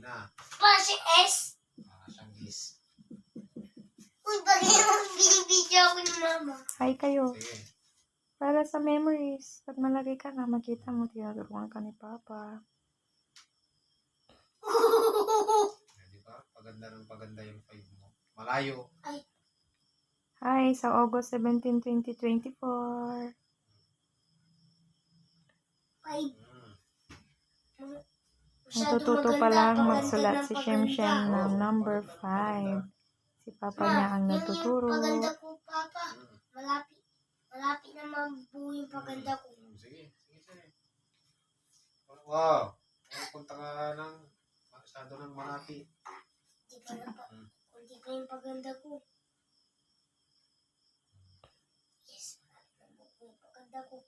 na. Kasi S. Siyang is. Uy, bakit naman binibidyo ako ni mama? Hi kayo. Sige. Para sa memories. Pag malaki ka na, makita mo, tinutulungan ka ni Papa. Di ba? Paganda ng paganda yung 5 mo. Malayo. Hi, sa August 17, 2024. Ay, Hmm. Natututo pa lang magsulat si Shem ng number 5. Si Papa niya ang nagtuturo. Yung paganda ko, Papa. Malapit na mabuo yung paganda ko. Sige. Wow. Punta ka ng masyado ng malapit. Hindi pa na pa. Kunti pa yung paganda ko. Yes, malapit na mabuo yung paganda ko.